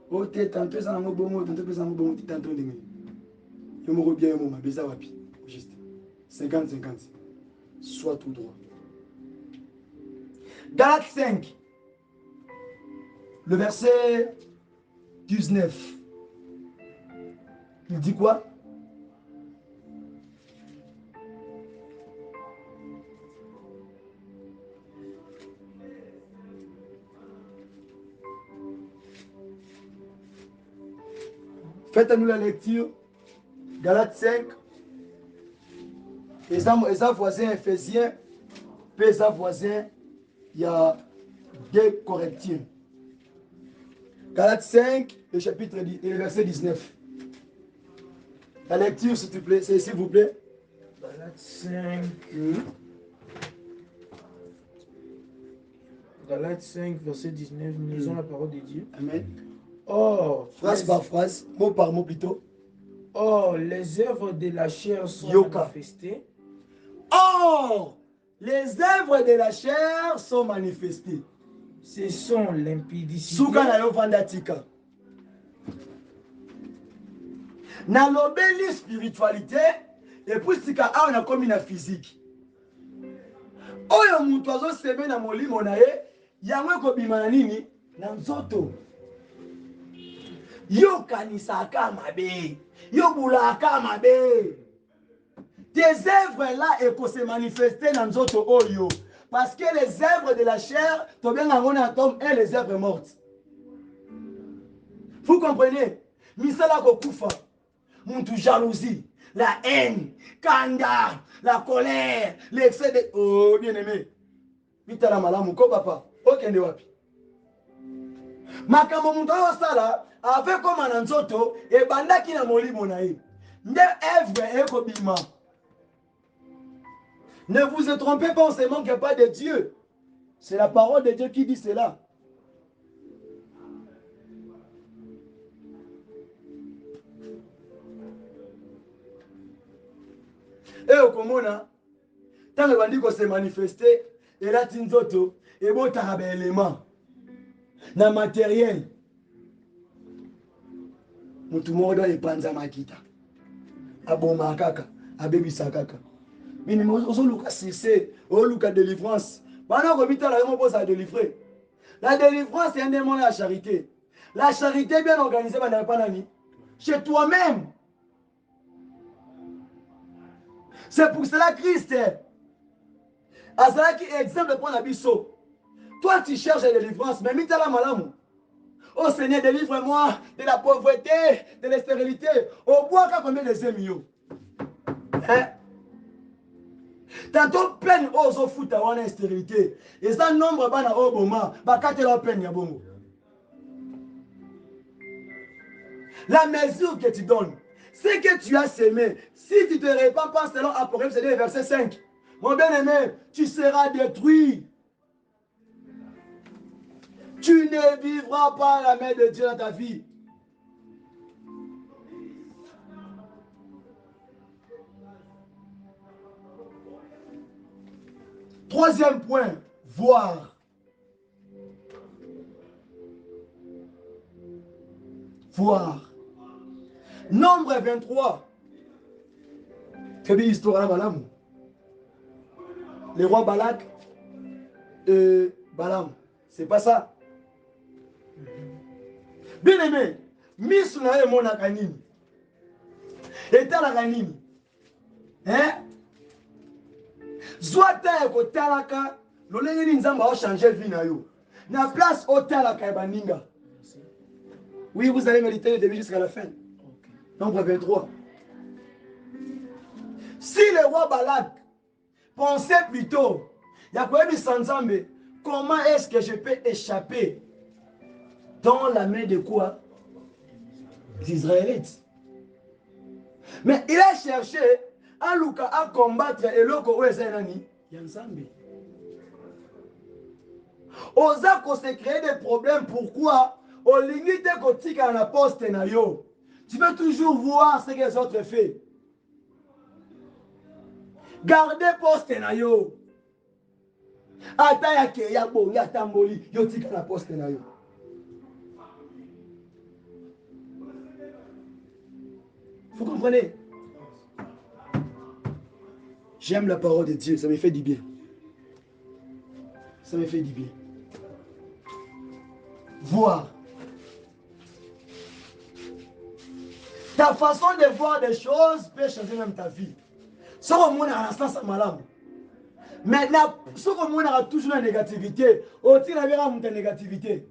S1: o te tantôt ça ngo bomo tantôt pesa ngo bomo tantôt ndenge yo moko bien yo moma beza wapi juste 50-50 soit tout droit. Galates 5 le verset 19 il dit quoi? Faites-nous la lecture. Galates 5. Les voisins Éphésiens. Puis les voisins, il y a 2 Corinthiens. Galates 5, le chapitre et le verset 19. La lecture, s'il vous plaît, s'il vous plaît.
S2: Galates 5. Galates 5, verset 19. Nous lisons la parole de Dieu.
S1: Amen.
S2: Or,
S1: phrase par phrase, mot par mot plutôt.
S2: Or, les œuvres de la chair sont manifestées.
S1: Or, les œuvres de la chair sont manifestées.
S2: Ce sont l'impudicité.
S1: Souka na yo vandatika. Na lobeli spiritualité et puis sika a na komi na physique. Oyo mutu azo sebe na molimo na ye, yango ekobima na nini? Na nzoto. Yo kanisaka mabe, yo boulaka mabe. Tes œuvres là eko se manifester dans nzoto oyo. Parce que les œuvres de la chair, to bien ngona atome et les œuvres mortes. Vous comprenez? Misala ko kufa. Muntu jalousie, la haine, kanda, la colère, l'excès de oh bien aimé. Mitala malamu ko papa, okende wapi? Makambo muntu osala avec comme en nzoto et bandaki na molimo na ye. Nde œuvre ekobima. Ne vous trompez pas, on ne se manque pas de Dieu. C'est la parole de Dieu qui dit cela. Et au Komona, tant que bandiko se manifester, et là tinzoto, et bon tarabe élément, na matériel. Mutu modo e panza makita. Aboma kaka, abebisa kaka. Mais on luka cessé, on luka délivrance. Pendant que vite la pose à délivrer. La délivrance c'est un démon de la charité. La charité bien organisée, pas nani. chez toi-même. C'est pour cela Christ a cela qui est exemple pour l'abisso. Toi tu cherches la délivrance, mais mets-la malam. Oh Seigneur, délivre-moi de la pauvreté, de la stérilité. Au bois, combien de millions? Hein? Tantôt peine aux foot à la stérilité. Et ça nombre bana au moment, bakate la peine ya bongo. La mesure que tu donnes, ce que tu as semé, si tu te répands pas selon Apocalypse verset 5, mon bien-aimé, tu seras détruit. Tu ne vivras pas la main de Dieu dans ta vie. Troisième point, voir. Voir. Nombre 23. Très bien, histoire là, Balaam. Le roi Balak et Balaam. C'est pas ça. Bien aimé, Misuna et mon akanini. Et t'as la kanini. Hein? Zwata eko talaka, lolengeni nzamba o changer vie na yo. Na place au talaka e baninga. Oui, vous allez méditer le début jusqu'à la fin. Nombre 23. Si le roi Balak pensait plutôt, comment est-ce que je peux échapper dans la main de quoi? Les Israélites. Mais il a cherché à combattre et l'oko Ouezenani. Yanzambi. Osa ko se créer des problèmes. Pourquoi? Au limite kotika na poste na yo. Tu veux toujours voir ce que les autres font. Gardez poste na yo. Ata yake ya bo ya tamboli yo tika na poste na yo. Vous comprenez? J'aime la parole de Dieu, ça me fait du bien. Ça me fait du bien. Voir. Ta façon de voir des choses peut changer même ta vie. Ce qu'on a à l'instant, c'est malade. Maintenant, ce qu'on a toujours la négativité, aussi la vie a négativité.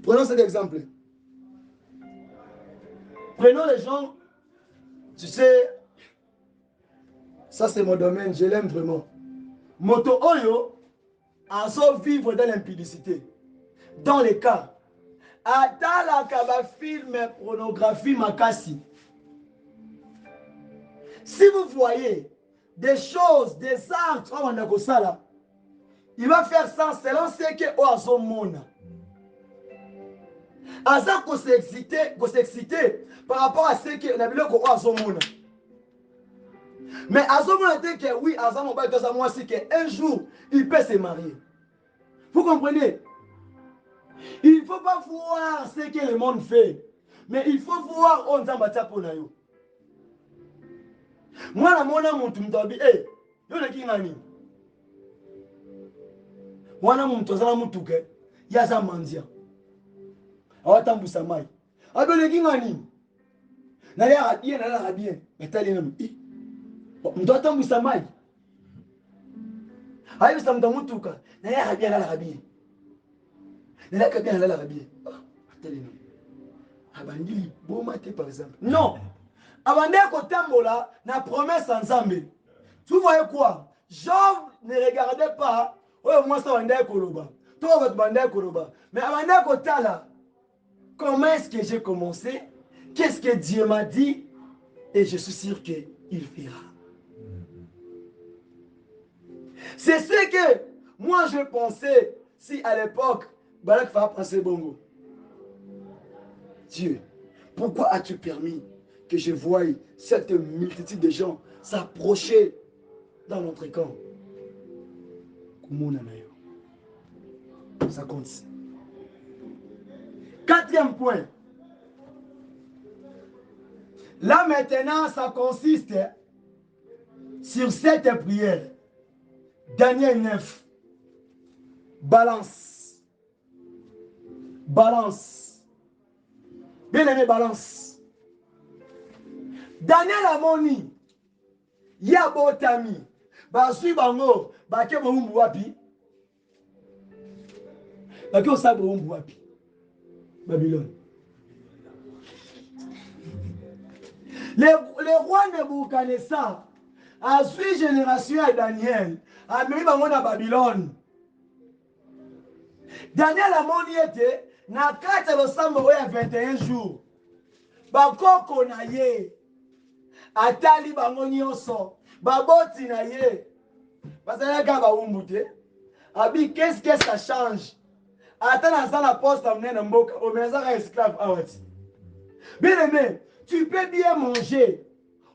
S1: Prenons cet exemple. Prenons les gens, tu sais, ça c'est mon domaine, je l'aime vraiment. Moto Oyo, en sort vivre dans l'impudicité. Dans les cas, Atala Kaba film pornographie makasi. Si vous voyez des choses, des actes, il va faire ça selon ce que Oazo Mona. Asa qu'on s'exciter par rapport à ce que la Bible Oazo Mona. Mais Azo Mona dit que oui, Asa Mobile dans moi c'est qu'un jour il peut se marier. Vous comprenez? Il ne faut pas voir ce que le monde fait, mais il faut voir on zambata ponayo. Moi la mona muntu mtabi yo na kingani. Mwana muntu zala mutuke yaza manzia. Awatambusa mai. Abele kingani. Na ya bien na la bien. Metali na mtu atambusa mai. Ayo samta mutuka na ya bien na la bien. Na la bien na la bien. Metali na. Abandili bomate par exemple. Non. Abandé kotambola na promesse ensemble. Tu voyais quoi? Job ne regardait pas. Oh, moi ça bandé koloba. Toi votre bandé koloba. Mais abandé kotala. Comment est-ce que j'ai commencé? Qu'est-ce que Dieu m'a dit? Et je suis sûr qu'il fera. C'est ce que moi je pensais si à l'époque Balak va penser bongo. Dieu, pourquoi as-tu permis que je voie cette multitude de gens s'approcher dans notre camp? Ça compte. Quatrième point. Là maintenant, ça consiste sur cette prière. Daniel 9. Balance. Balance. Bien aimé, balance. Daniel Amoni, Yabotami, Basui Bango, Bake Boumbu Wapi, Bake Osabo Boumbu Wapi, Babylone. Les rois Nebuchadnezzar, à suivre génération à Daniel, a mis Bango na Babylone. Daniel Amoni était, na 4 décembre, il y a 21 jours. Bakoko na ye. Atali bango nyonso baboti na ye bazalaka baumbu abi qu'est-ce que ça change ata naza na poste amene mboka omezaka esclave awati bien aimé tu peux bien manger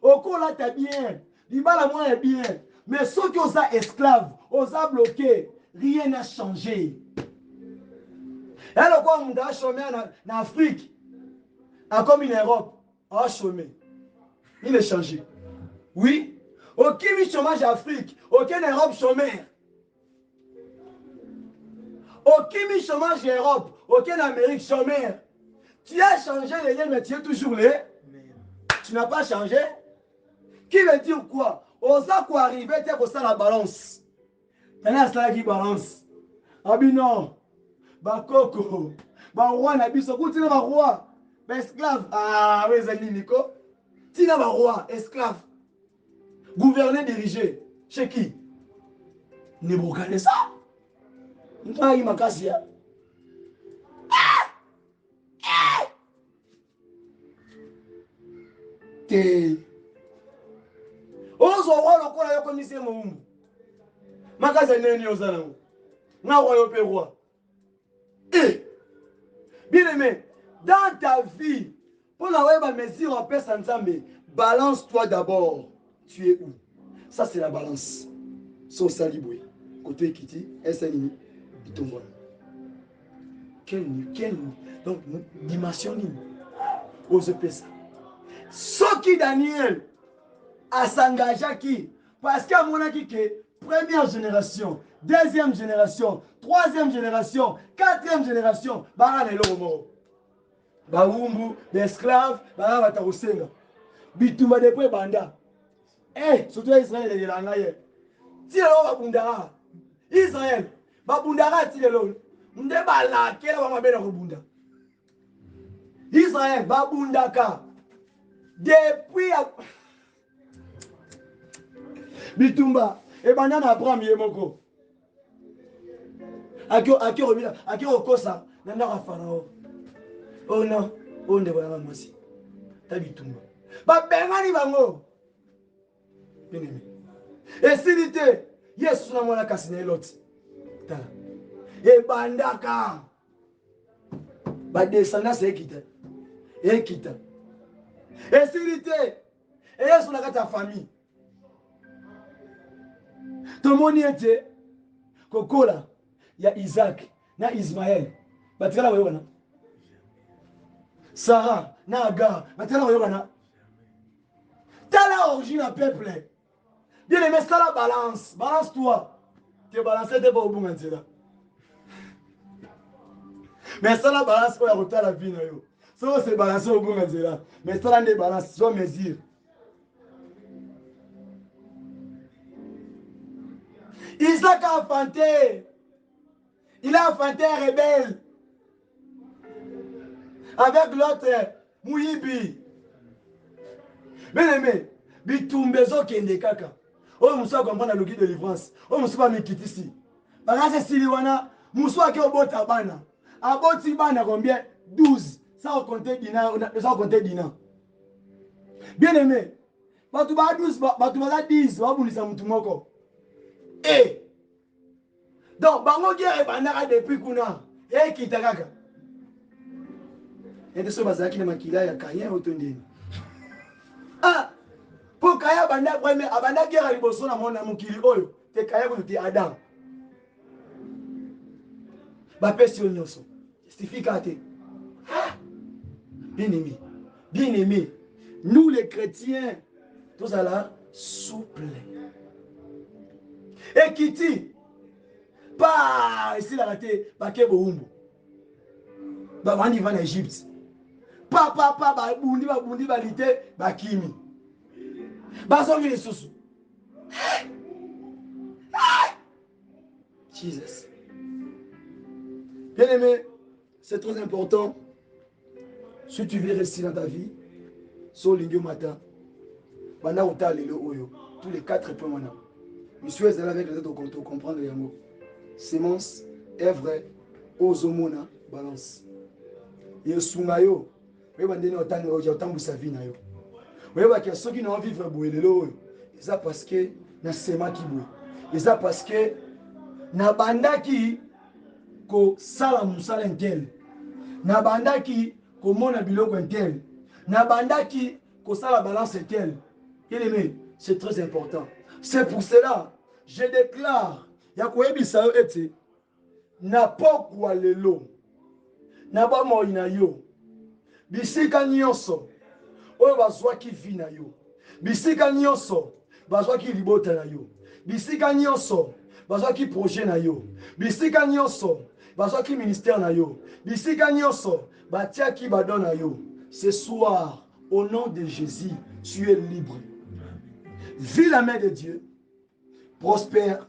S1: okolata bien libala moya bien mais soki oza esclave oza bloqué rien n'a changé alors quoi muda chômer na Afrique comme en Europe a chômer il est changé. Oui. Aucun chômage Afrique, aucun Europe chômeur. Aucun chômage Europe, aucun Amérique chômeur. Tu as changé les liens, mais tu es toujours les. Tu n'as pas changé. Qui veut dire quoi? Osa quoi arriver, tu as ça la balance. Maintenant, c'est là qui balance. Abi non. Bakoko. Ba roi na biso. Kuti na ba roi. Ba esclave. Ah, oui, c'est Nico. Tina ba roi, esclave. Gouverner, diriger. Chez qui? Nebuchadnezzar. Nta yi makasi ya. Te. Ozo wa lokola yoko mise mo. Makasi neni ozana ngo. Na roi yo pe roi. Bien aimé, dans ta vie, pour la weba mesure en paix ensemble, balance-toi d'abord. Tu es où? Ça c'est la balance. Son saliboué. Côté Kiti, SNI, il tombe. Quelle donc dimension ose pesa. Soki Daniel a s'engagé qui? Parce qu'à mon avis que première génération, deuxième génération, troisième génération, quatrième génération, bara ne lomo. Baumbu, l'esclave, bara batarusenga. Bitumba depuis banda. Eh, surtout Israël et l'angaye. Si l'on va bundara, Israël, va bundara si l'on. Ndeba la kela va mabena bunda. Israël va bundaka. Depuis Bitumba et banana Abraham yemoko. Aki romila, aki okosa nanda ka farao. Oh non, on ne voit pas masi. Ta Bitumba. Ba bengani bango. Bien-aimé. Et s'il était, yes, na mwana kasine lot. Tala. Et bandaka. Ba descendance ekita. Ekita. Et s'il était, et yes, on a ta famille. Tout le monde était kokola ya Isaac na Ismaël. Batikala bayokana. Sarah na Agar. Batikala bayokana. Tala origine à peuple. Bien aimé, ça la balance. Balance-toi. Tu es balancé, tu n'es pas au bon endroit. Mais ça la balance, on a retard la vie. Ça c'est balancé au bon endroit. Mais ça la balance, soit mesure. Isaac a enfanté. Il a enfanté un rebelle. Avec l'autre, Mouyibi. Bien aimé, Bitumbezo Kende Kaka. Oh, Moussa comprend la logique de délivrance. Oh, Moussa va me quitter ici. Parce que Siliwana, Moussa qui est au bot à Bana. À bot Sibana combien? 12. Ça on compter Dina. Ça on compter Dina. Bien aimé. Batouba 12, Batouba 10. Waboulisa Moutumoko. Eh. Donc, Bango Guerre Banara depuis Kuna. Eh, Kitakaka. Et de ce bazaki na makila ya Kayen Otondeni. Ah! Pour Kaya Banda premier, Abanda Guerre Liboso na mona mukili oyo. Te Kaya ko te Adam. Ba pesi onyoso. Justificate. Bien-aimé. Bien-aimé. Nous les chrétiens, tous à la souple. Et Kiti. Pas ici la raté, Bake Boumbu. bavandi va en Égypte. Papa, babundi, balite, bakimi. Bazongi les sous. Jesus. Bien aimé, c'est très important. Si tu veux rester dans ta vie, sur l'ingio matin, pendant où tu as tous les 4 points maintenant. Monsieur est là avec les autres pour comprendre les mots. Sémence, œuvre, ozomona, balance. Et sungayo, vous voyez, autant sa vie. Vous voyez, ceux qui n'ont vivre c'est ça parce que na sema qui boué. Et ça parce que na banda qui ko sala musala intel. Na banda qui ko mona biloko intel. Na banda qui ko sala balance intel. Bien-aimé, c'est très important. C'est pour cela, je déclare, yakoyebi sayo ete na pokwa lelo. Na ba moina yo. Bisika nyonso oyo bazwaki vi na yo. Bisika nyonso bazwaki libota na yo. Bisika nyonso bazwaki projet na yo. Bisika nyonso bazwaki ministère na yo. Bisika nyonso batiaki badon na yo. Ce soir, au nom de Jésus, tu es libre. Vis la main de Dieu. Prospère,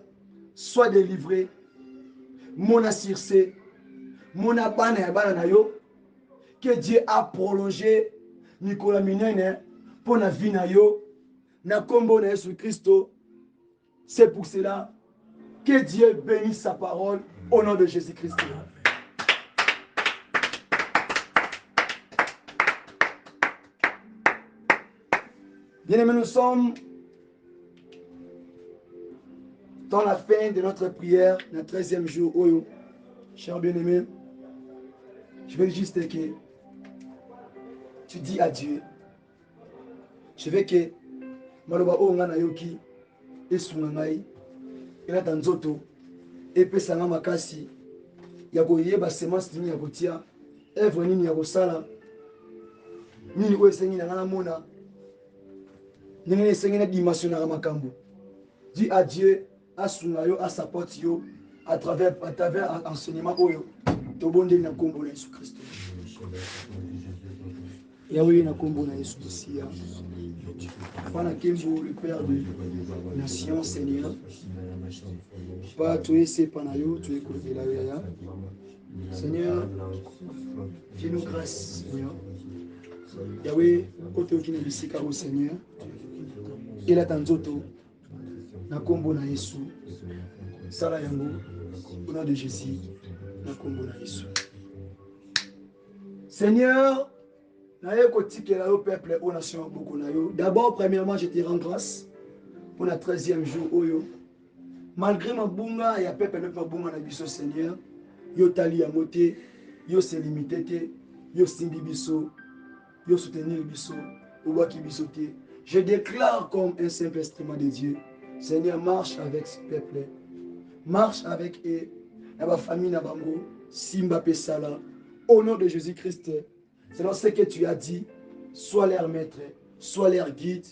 S1: sois délivré. Mon assircé, mon abana ya bana na yo. Que Dieu a prolongé Nicolas Minene pour la vie na yo. Na kombo na Jésus Christ. C'est pour cela que Dieu bénisse sa parole au nom de Jésus-Christ. Bien-aimés, nous sommes dans la fin de notre prière, notre 13e jour. Oyo, cher bien-aimé, je veux juste que tu dis à Dieu, je veux que maloba onga na yoki esunga ngai elata nzoto epesanga makasi ya koyeba semence nini ya kotia œuvre nini ya kosala nini oyo esengi na nga namona ndenge esengi na dimensionnaka makambo. Dis à Dieu asunga yo asapporte yo à travers enseignement oyo tobondeli na kombo na Yesu Kristo. Yahweh na kombo na Yesu Messiah. Pana Kembo, le Père de Nation, Seigneur. Pas tu es c'est Panayo, tu es côté la Yaya. Seigneur, fais-nous grâce, Seigneur. Yahweh, côté qui n'est ici, car au Seigneur. Il a tant d'autres. Na kombo na Yesu. Sala yango, au nom de Jésus. Na kombo na Yesu. Seigneur, d'abord, premièrement, je te rends grâce pour le 13e jour. Oyo. Malgré ma bunga, il y a peuple ma bunga na biso Seigneur. Yo tali ya moté, yo se limité, yo simbi biso, yo soutenir biso, ouwaki biso te. Je déclare comme un simple instrument de Dieu. Seigneur, marche avec ce peuple. Marche avec eux. Na ba famille na bango, simba pesala. Au nom de Jésus-Christ. C'est dans ce que tu as dit, sois leur maître, sois leur guide,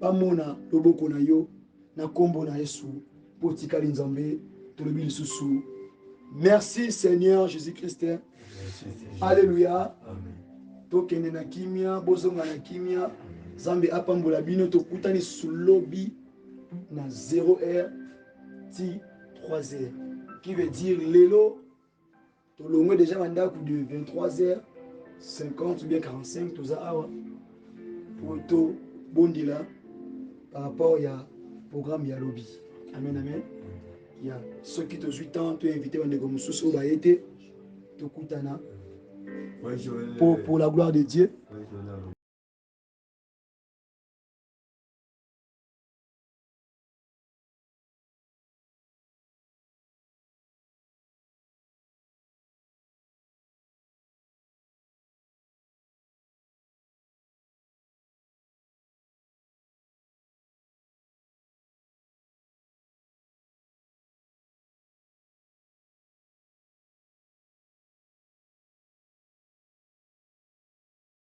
S1: pas mona, loboko na yo, na kombo na Yesu, potika linzambe, tolobi susu. Merci Seigneur Jésus-Christ. Alléluia. Tokende na kimia, bozonga na kimia, zambe apambola bino tokutani sulobi na 0h ti 3h. Qui veut dire lelo, tolongwe déjà mandaku de 23h. 50 ou bien 45, tout ça, pour tout bondila par rapport à programme ya lobby. Amen, amen. Il y a ceux qui te 8 ans, tu es invité à Ndegomoussous au Baïté, tu kutana pour la gloire de Dieu.